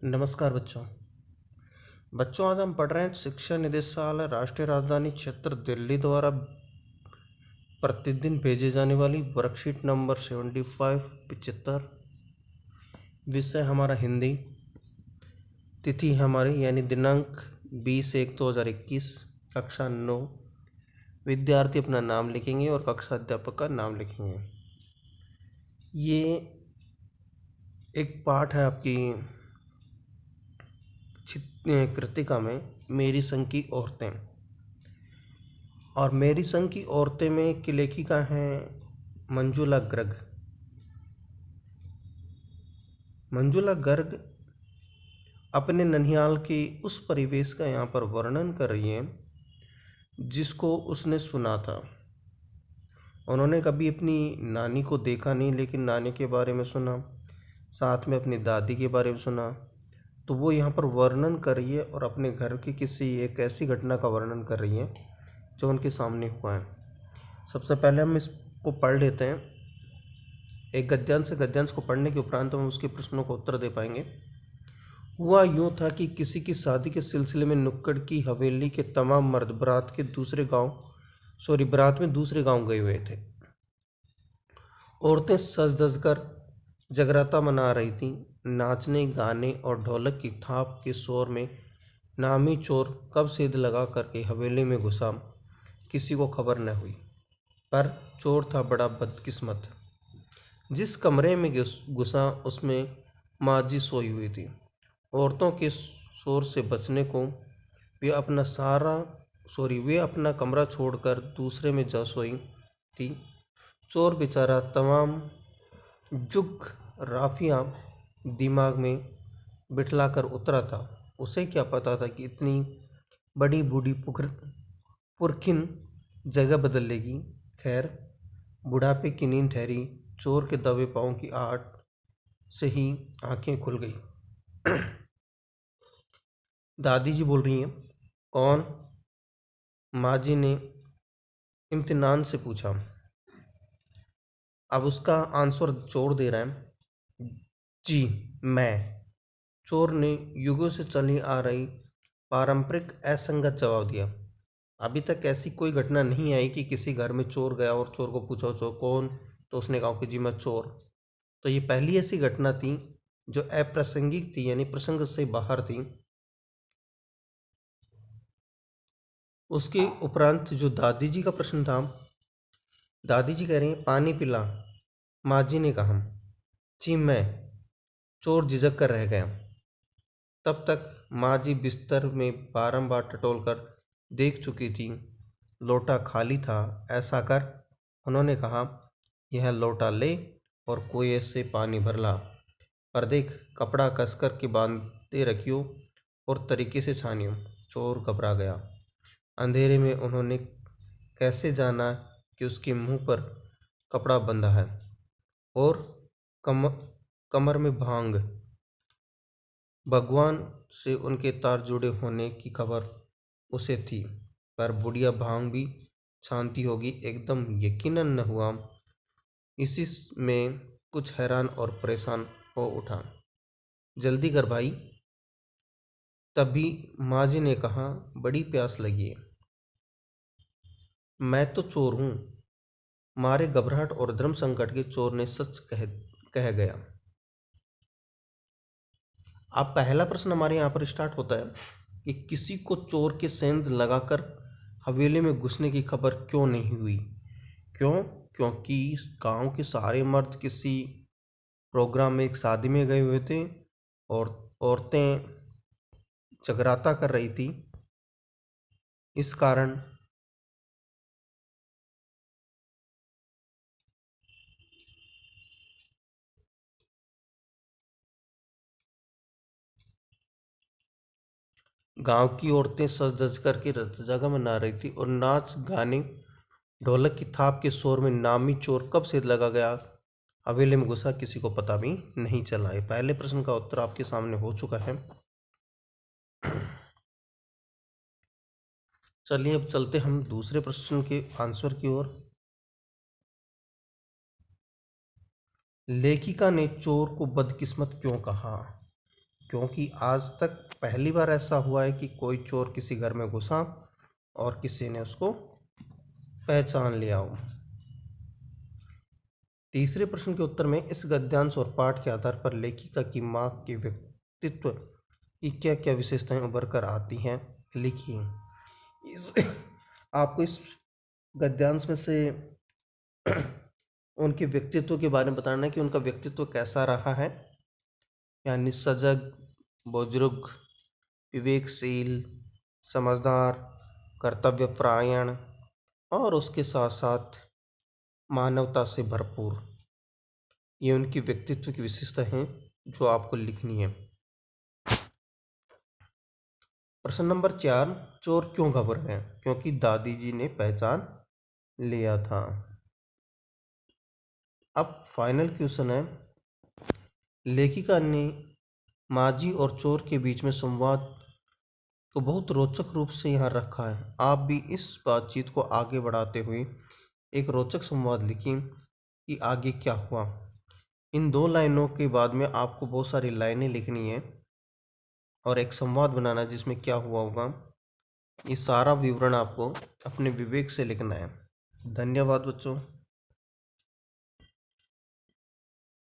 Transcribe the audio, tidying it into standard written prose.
नमस्कार बच्चों। आज हम पढ़ रहे हैं शिक्षा निदेशालय राष्ट्रीय राजधानी क्षेत्र दिल्ली द्वारा प्रतिदिन भेजे जाने वाली वर्कशीट नंबर 75 विषय हमारा हिंदी। तिथि हमारी यानी दिनांक 20/1/2021। कक्षा 9। विद्यार्थी अपना नाम लिखेंगे और कक्षा अध्यापक का नाम लिखेंगे। ये एक पाठ है आपकी कृतिका में मेरी संग की औरतें। और मेरी संग की औरतें में की लेखिका हैं मंजुला गर्ग। मंजुला गर्ग अपने ननिहाल के उस परिवेश का यहाँ पर वर्णन कर रही है जिसको उसने सुना था। उन्होंने कभी अपनी नानी को देखा नहीं, लेकिन नानी के बारे में सुना, साथ में अपनी दादी के बारे में सुना। तो वो यहाँ पर वर्णन कर रही है और अपने घर की किसी एक ऐसी घटना का वर्णन कर रही है जो उनके सामने हुआ है। सबसे पहले हम इसको पढ़ लेते हैं। एक गद्यांश से गद्यांश को पढ़ने के उपरांत हम उसके प्रश्नों को उत्तर दे पाएंगे। हुआ यूँ था कि किसी की शादी के सिलसिले में नुक्कड़ की हवेली के तमाम मर्द बारात में दूसरे गांव गए हुए थे। औरतें सज धज कर जगराता मना रही थीं। नाचने, गाने और ढोलक की थाप के शोर में नामी चोर कब सेंध लगा करके हवेली में घुसा, किसी को खबर न हुई। पर चोर था बड़ा बदकिस्मत। जिस कमरे में घुसा उसमें माजी सोई हुई थी। औरतों के शोर से बचने को वे अपना कमरा छोड़कर दूसरे में जा सोई थी। चोर बेचारा तमाम जुग राफियाँ दिमाग में बिठलाकर उतरा था। उसे क्या पता था कि इतनी बड़ी बूढ़ी पुरखिन जगह बदल लेगी। खैर, बुढ़ापे की नींद ठहरी। चोर के दबे पाँव की आहट से ही आंखें खुल गई। दादी जी बोल रही हैं। कौन? माँ जी ने इम्तिनान से पूछा। अब उसका आंसर चोर दे रहा है। जी मैं। चोर ने युगों से चली आ रही पारंपरिक असंगत जवाब दिया। अभी तक ऐसी कोई घटना नहीं आई कि किसी घर में चोर गया और चोर को पूछा, चोर कौन? तो उसने कहा कि जी मैं चोर। तो ये पहली ऐसी घटना थी जो अप्रासंगिक थी, यानी प्रसंग से बाहर थी। उसके उपरांत जो दादी जी का प्रश्न था, दादी जी कह रही हैं पानी पिला। माँ जी ने कहा जी मैं। चोर झिझक कर रह गया। तब तक माँ जी बिस्तर में बारंबार टटोल कर देख चुकी थी। लोटा खाली था। ऐसा कर, उन्होंने कहा, यह लोटा ले और कुएं से पानी भर ला। पर देख, कपड़ा कसकर के बांधे रखियो और तरीके से छानियो। चोर घबरा गया। अंधेरे में उन्होंने कैसे जाना कि उसके मुंह पर कपड़ा बंधा है और कमर में भांग। भगवान से उनके तार जुड़े होने की खबर उसे थी, पर बुढ़िया भांग भी छानती होगी एकदम यकीनन न हुआ। इसी में कुछ हैरान और परेशान हो उठा। जल्दी कर भाई। तभी माँ जी ने कहा, बड़ी प्यास लगी है। मैं तो चोर हूँ। मारे घबराहट और धर्म संकट के चोर ने सच कह गया। अब पहला प्रश्न हमारे यहाँ पर स्टार्ट होता है कि किसी को चोर के सेंध लगाकर हवेली में घुसने की खबर क्यों नहीं हुई। क्यों? क्योंकि गांव के सारे मर्द किसी प्रोग्राम में, एक शादी में गए हुए थे और औरतें जगराता कर रही थी। इस कारण गांव की औरतें सज धज करके जगह मना रही थी और नाच गाने ढोलक की थाप के शोर में नामी चोर कब से लगा गया हवेली में घुसा, किसी को पता भी नहीं चला। है पहले प्रश्न का उत्तर आपके सामने हो चुका है। चलिए अब चलते हम दूसरे प्रश्न के आंसर की ओर। लेखिका ने चोर को बदकिस्मत क्यों कहा? क्योंकि आज तक पहली बार ऐसा हुआ है कि कोई चोर किसी घर में घुसा और किसी ने उसको पहचान लिया हो। तीसरे प्रश्न के उत्तर में इस गद्यांश और पाठ के आधार पर लेखिका की माँ के व्यक्तित्व की क्या क्या विशेषताएं उभर कर आती हैं, लिखिए। इस आपको इस गद्यांश में से उनके व्यक्तित्व के बारे में बताना है कि उनका व्यक्तित्व कैसा रहा है, यानी सजग, बुजुर्ग, विवेकशील, समझदार, कर्तव्यपरायण और उसके साथ साथ मानवता से भरपूर। ये उनकी व्यक्तित्व की विशेषता हैं जो आपको लिखनी है। प्रश्न नंबर 4, चोर क्यों घबरा गए? क्योंकि दादी जी ने पहचान लिया था। अब फाइनल क्वेश्चन है, लेखिका ने माझी और चोर के बीच में संवाद को बहुत रोचक रूप से यहाँ रखा है। आप भी इस बातचीत को आगे बढ़ाते हुए एक रोचक संवाद लिखें कि आगे क्या हुआ। इन 2 लाइनों के बाद में आपको बहुत सारी लाइनें लिखनी है और एक संवाद बनाना है जिसमें क्या हुआ होगा। ये सारा विवरण आपको अपने विवेक से लिखना है। धन्यवाद बच्चों।